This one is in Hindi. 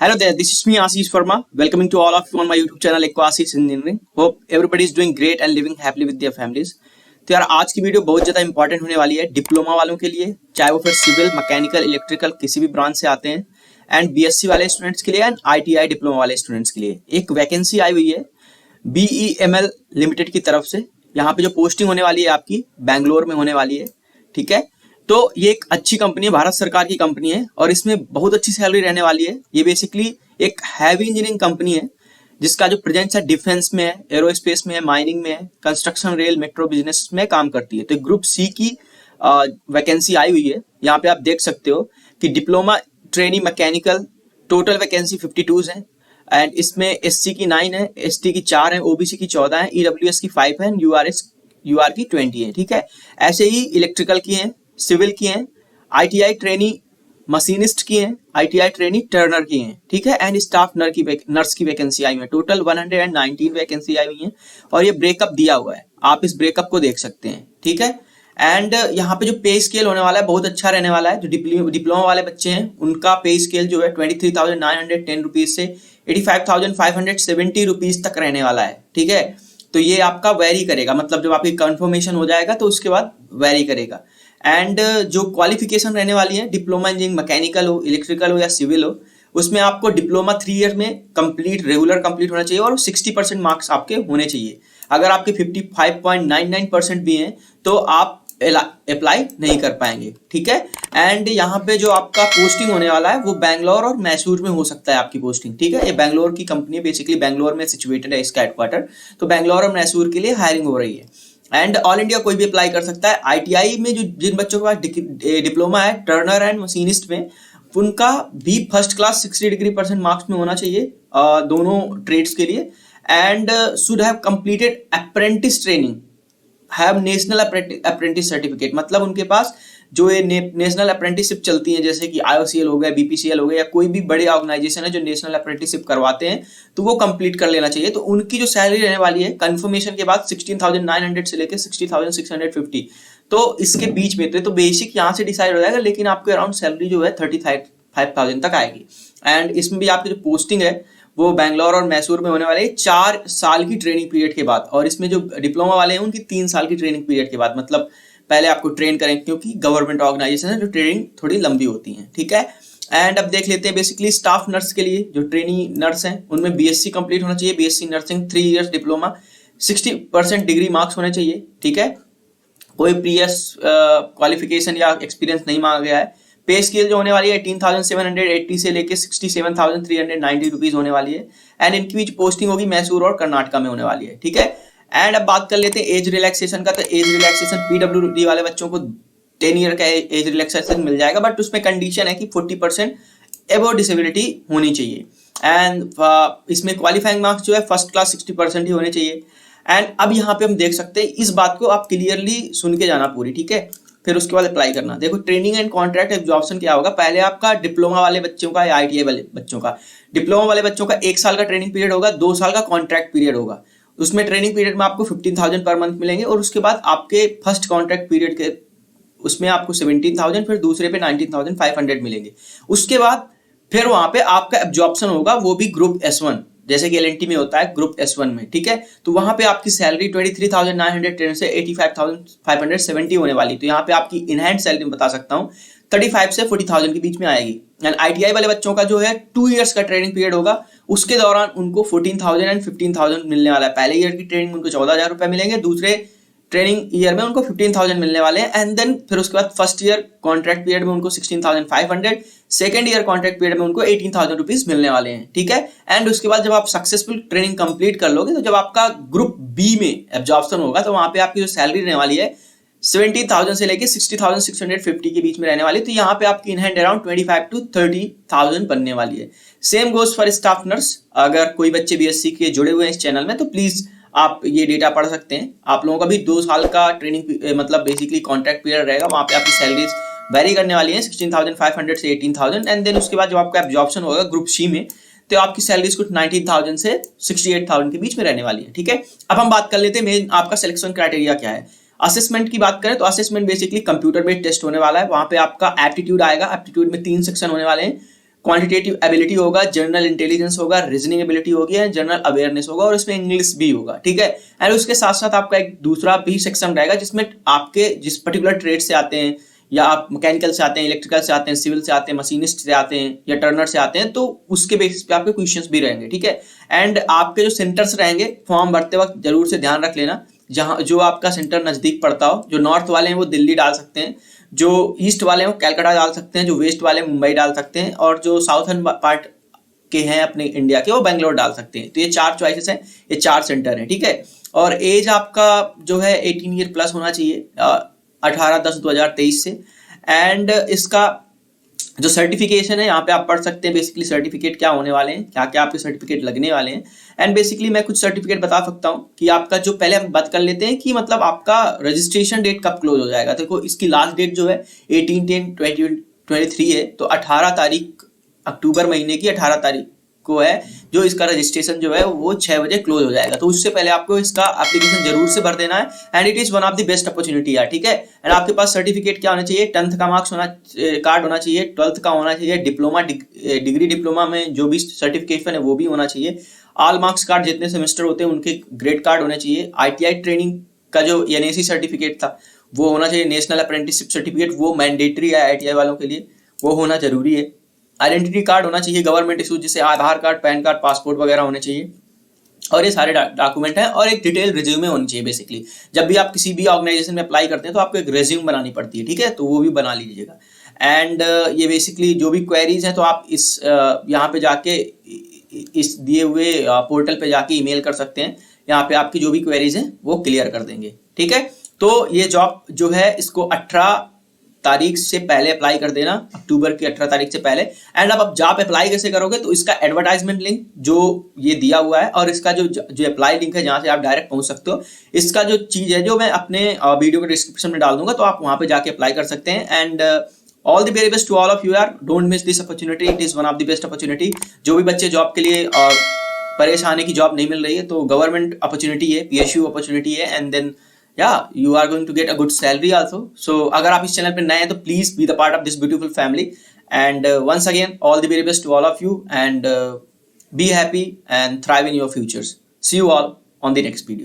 Hello there, this is me Ashish Verma. Welcoming to all of you on my YouTube channel Eco Ashish Engineering. Hope everybody is doing great and living happily with their families. तो यार आज की वीडियो बहुत ज़्यादा इंपॉर्टेंट होने वाली है डिप्लोमा वालों के लिए, चाहे वो फिर सिविल, मैकेनिकल, इलेक्ट्रिकल किसी भी ब्रांच से आते हैं, एंड बीएससी वाले स्टूडेंट्स के लिए एंड आईटीआई डिप्लोमा वाले स्टूडेंट्स के लिए। एक वैकेंसी आई हुई है BEML लिमिटेड की तरफ से। यहाँ पे जो पोस्टिंग होने वाली है आपकी बैंगलोर में होने वाली है, ठीक है। तो ये एक अच्छी कंपनी है, भारत सरकार की कंपनी है और इसमें बहुत अच्छी सैलरी रहने वाली है। ये बेसिकली एक हैवी इंजीनियरिंग कंपनी है जिसका जो प्रेजेंस है डिफेंस में है, एरोस्पेस में है, माइनिंग में है, कंस्ट्रक्शन, रेल, मेट्रो बिजनेस में काम करती है। तो ग्रुप सी की वैकेंसी आई हुई है। यहाँ पे आप देख सकते हो कि diploma training mechanical total vacancy 52 है एंड इसमें SC की 9 है, ST की 4 है, OBC की 14 है, EWS की 5 है, UR की 20 है, ठीक है। ऐसे ही इलेक्ट्रिकल की हैं, सिविल की हैं, ITI ट्रेनी मशीनिस्ट की हैं, ITI ट्रेनी टर्नर की हैं, ठीक है। एंड स्टाफ नर्स की वैकेंसी आई हुई है। टोटल 119 वैकेंसी आई हुई है और ये ब्रेकअप दिया हुआ है, आप इस ब्रेकअप को देख सकते हैं, ठीक है। एंड यहाँ पे जो पे स्केल होने वाला है बहुत अच्छा रहने वाला है। जो डिप्लोमा वाले बच्चे हैं उनका पे स्केल जो है 23,910 रुपीज से 85,570 रुपीज तक रहने वाला है, ठीक है। तो ये आपका वेरी करेगा, मतलब जब आपकी कंफर्मेशन हो जाएगा तो उसके बाद वेरी करेगा। एंड जो क्वालिफिकेशन रहने वाली है, डिप्लोमा इंजीनियरिंग मैकेनिकल हो, इलेक्ट्रिकल हो या सिविल हो, उसमें आपको डिप्लोमा 3 ईयर में कंप्लीट रेगुलर कंप्लीट होना चाहिए और 60% मार्क्स आपके होने चाहिए। अगर आपके 55.99% भी हैं तो आप अप्लाई नहीं कर पाएंगे, ठीक है। एंड यहाँ पे जो आपका पोस्टिंग होने वाला है वो बैंगलोर और मैसूर में हो सकता है आपकी पोस्टिंग, ठीक है। ये बैंगलोर की कंपनी है, बेसिकली बैंगलोर में सिचुएटेड है इसका हेडक्वार्टर। तो बैंगलोर और मैसूर के लिए हायरिंग हो रही है एंड ऑल इंडिया कोई भी अप्लाई कर सकता है। ITI में जो जिन बच्चों के पास डिप्लोमा है टर्नर एंड मशीनिस्ट में, उनका भी फर्स्ट क्लास 60% मार्क्स में होना चाहिए दोनों ट्रेड्स के लिए। And should have completed apprentice training, have national apprentice certificate, मतलब उनके पास जो ये नेशनल अप्रेंटिसशिप चलती है जैसे कि IOCL हो गया, BPCL हो गया या कोई भी बड़े ऑर्गेनाइजेशन है जो नेशनल अप्रेंटिसशिप करवाते हैं, तो वो कंप्लीट कर लेना चाहिए। तो उनकी जो सैलरी रहने वाली है कंफर्मेशन के बाद 16,900 से लेकर 60,650, तो इसके बीच में तो बेसिक यहाँ से डिसाइड हो जाएगा, लेकिन आपको अराउंड सैलरी जो है 35,000 तक आएगी। एंड इसमें भी आपकी जो पोस्टिंग है वो बैंगलोर और मैसूर में होने वाले 4 साल की ट्रेनिंग पीरियड के बाद, और इसमें जो डिप्लोमा वाले हैं उनकी 3 साल की ट्रेनिंग पीरियड के बाद, मतलब पहले आपको ट्रेन करें क्योंकि गवर्नमेंट ऑर्गेनाइजेशन है जो ट्रेनिंग थोड़ी लंबी होती है, ठीक है। एंड अब देख लेते हैं बेसिकली स्टाफ नर्स के लिए जो ट्रेनी नर्स हैं उनमें BSc कंप्लीट होना चाहिए, BSc nursing 3 years diploma, 60% degree marks होने चाहिए, ठीक है। कोई प्रीवियस क्वालिफिकेशन या एक्सपीरियंस नहीं मांगा गया है। पे स्केल जो होने वाली है 18,780 से लेके 67,390 रुपीज होने वाली है एंड इनकी भी पोस्टिंग होगी मैसूर और कर्नाटका में होने वाली है, ठीक है। एंड अब बात कर लेते हैं एज रिलैक्सेशन का। तो एज रिलैक्सेशन PWD वाले बच्चों को 10 ईयर का एज रिलैक्सेशन मिल जाएगा, बट उसमें कंडीशन है कि 40% एबव डिसेबिलिटी होनी चाहिए। एंड इसमें क्वालिफाइंग मार्क्स जो है फर्स्ट क्लास 60% ही होने चाहिए। एंड अब यहाँ पे हम देख सकते हैं, इस बात को आप क्लियरली सुन के जाना पूरी, ठीक है, फिर उसके बाद अप्लाई करना। देखो ट्रेनिंग एंड कॉन्ट्रैक्ट एब्जॉर्प्शन क्या होगा, पहले आपका डिप्लोमा वाले बच्चों का या ITI वाले बच्चों का, डिप्लोमा वाले बच्चों का 1 साल का ट्रेनिंग पीरियड होगा, 2 साल का कॉन्ट्रैक्ट पीरियड होगा। उसमें ट्रेनिंग पीरियड में आपको 15,000 पर मंथ मिलेंगे और उसके बाद आपके फर्स्ट कॉन्ट्रैक्ट पीरियड के उसमें आपको 17,000, फिर दूसरे पे 19,500 मिलेंगे। उसके बाद फिर वहां पे आपका एब्जॉर्प्शन होगा, वो भी ग्रुप S1 जैसे कि LNT में होता है ग्रुप S1 में, ठीक है। तो वहां पे आपकी सैलरी 23,910 से 85,570 होने वाली। तो यहाँ पे आपकी इनहैंड सैलरी बता सकता हूँ 35 से 40,000 के बीच में आएगी। एंड ITI वाले बच्चों का जो है 2 इयर्स का ट्रेनिंग पीरियड होगा, उसके दौरान उनको 14,000 एंड 15,000 मिलने वाला है। पहले ईयर की ट्रेनिंग उनको 14,000 रुपए मिलेंगे, दूसरे ट्रेनिंग ईयर में उनको 15,000 मिलने वाले हैं। एंड देन फिर उसके बाद फर्स्ट ईयर कॉन्ट्रैक्ट पीरियड में उनको 16,500, सेकंड ईयर कॉन्ट्रैक्ट पीरियड में उनको 18,000 रुपीज मिलने वाले हैं, ठीक है। एंड उसके बाद जब आप सक्सेसफुल ट्रेनिंग कंप्लीट कर लोगे तो जब आपका ग्रुप B में एब्जॉर्प्शन होगा तो वहां पे आपकी जो सैलरी रहने वाली है 70,000 से लेके 60,650 के बीच में रहने वाली है। तो यहाँ पे आपकी इन हैंड अराउंड 25 to 30,000 बनने वाली है। Same goes for staff nurse. अगर कोई बच्चे BSc के जुड़े हुए हैं इस चैनल में तो प्लीज आप ये डेटा पढ़ सकते हैं। आप लोगों का भी 2 साल का ट्रेनिंग मतलब बेसिकली कॉन्ट्रैक्ट पीरियड रहेगा, वहां पे आपकी सैलरीज वेरी करने वाली है 16,500 से 18,000। एंड देन उसके बाद जब आपका एब्जॉर्प्शन होगा ग्रुप C में तो आपकी सैलरीज कुछ 19,000 से 68,000 के बीच में रहने वाली है, ठीक है। अब हम बात कर लेते हैं मेन आपका सिलेक्शन क्राइटेरिया क्या है। असेसमेंट की बात करें तो assessment basically computer based test होने वाला है। वहां पे आपका एप्टीट्यूड आएगा, एप्टीट्यूड में 3 सेक्शन होने वाले हैं। क्वांटिटेटिव एबिलिटी होगा, जनरल इंटेलिजेंस होगा, रीजनिंग एबिलिटी होगी एंड जनरल अवेयरनेस होगा और इसमें इंग्लिश भी होगा, ठीक है। एंड उसके साथ साथ आपका एक दूसरा भी सेक्शन रहेगा जिसमें आपके जिस पर्टिकुलर ट्रेड से आते हैं, या आप मैकेनिकल से आते हैं, इलेक्ट्रिकल से आते हैं, सिविल से आते हैं, मशीनिस्ट से आते हैं या टर्नर से आते हैं, तो उसके बेसिस पे आपके क्वेश्चंस भी रहेंगे, ठीक है। एंड आपके जो सेंटर्स रहेंगे फॉर्म भरते वक्त जरूर से ध्यान रख लेना, जहां जो आपका सेंटर नजदीक पड़ता हो। जो नॉर्थ वाले हैं वो दिल्ली डाल सकते हैं, जो ईस्ट वाले हैं वो कैलकाटा डाल सकते हैं, जो वेस्ट वाले मुंबई डाल सकते हैं, और जो साउथर्न पार्ट के हैं अपने इंडिया के वो बेंगलोर डाल सकते हैं। तो ये 4 चॉइसेस हैं, ये 4 सेंटर हैं, ठीक है। और एज आपका जो है 18 ईयर प्लस होना चाहिए 18/10/2023 से। एंड इसका जो सर्टिफिकेशन है यहाँ पे आप पढ़ सकते हैं बेसिकली सर्टिफिकेट क्या होने वाले हैं, क्या क्या आपके सर्टिफिकेट लगने वाले हैं। एंड बेसिकली मैं कुछ सर्टिफिकेट बता सकता हूँ कि आपका जो पहले हम बात कर लेते हैं कि मतलब आपका रजिस्ट्रेशन डेट कब क्लोज हो जाएगा। देखो इसकी लास्ट डेट जो है 18/10/2023 है, तो 18 तारीख अक्टूबर महीने की 18 तारीख को है जो इसका रजिस्ट्रेशन जो है वो 6 बजे क्लोज हो जाएगा। तो उससे पहले आपको इसका एप्लीकेशन जरूर से भर देना है and it is one of the best opportunity है, ठीक है। एंड आपके पास सर्टिफिकेट क्या होना चाहिए, 10th का मार्क्स होना कार्ड होना चाहिए, 12th का होना चाहिए, डिप्लोमा डिग्री डिप्लोमा में जो भी सर्टिफिकेशन है वो भी होना चाहिए, ऑल मार्क्स कार्ड जितने सेमेस्टर होते हैं उनके ग्रेड कार्ड होने चाहिए, ITI ट्रेनिंग का जो NAC सर्टिफिकेट था वो होना चाहिए, नेशनल अप्रेंटिसशिप सर्टिफिकेट वो मैंडेटरी है ITI वालों के लिए, वो होना जरूरी है। आइडेंटिटी कार्ड होना चाहिए गवर्नमेंट इशू, जैसे आधार कार्ड, पैन कार्ड, पासपोर्ट वगैरह होने चाहिए, और ये सारे डॉक्यूमेंट हैं। और एक डिटेल रिज्यूमे होनी चाहिए। बेसिकली जब भी आप किसी भी ऑर्गेनाइजेशन में अप्लाई करते हैं तो आपको एक रिज्यूम बनानी पड़ती है, ठीक है, तो वो भी बना लीजिएगा। एंड ये बेसिकली जो भी क्वेरीज हैं तो आप इस यहाँ पे जाके इस दिए हुए पोर्टल पे जाके ईमेल कर सकते हैं, यहाँ पे आपकी जो भी क्वेरीज हैं वो क्लियर कर देंगे, ठीक है। तो ये जॉब जो है इसको 18 तारीख से पहले अप्लाई कर देना, अक्टूबर की 18 तारीख से पहले। एंड अब जॉब अप्लाई कैसे करोगे, तो इसका एडवर्टाइजमेंट लिंक जो ये दिया हुआ है और इसका जो अप्लाई लिंक है जहां से आप डायरेक्ट पहुंच सकते हो, इसका जो चीज है जो मैं अपने वीडियो के डिस्क्रिप्शन में डाल दूंगा, तो आप वहां पे जाके अप्लाई कर सकते हैं। And all the very best to all of you यार, don't miss this opportunity, it is one of the best opportunity. जो भी बच्चे जॉब के लिए परेशान है कि जॉब नहीं मिल रही है, तो गवर्नमेंट अपॉर्चुनिटी है, PSU अपॉर्चुनिटी है, and then you are going to get a good salary also. So अगर आप इस चैनल पे नए हैं तो please be the part of this beautiful family. And once again all the very best to all of you, and be happy and thrive in your futures. See you all on the next video.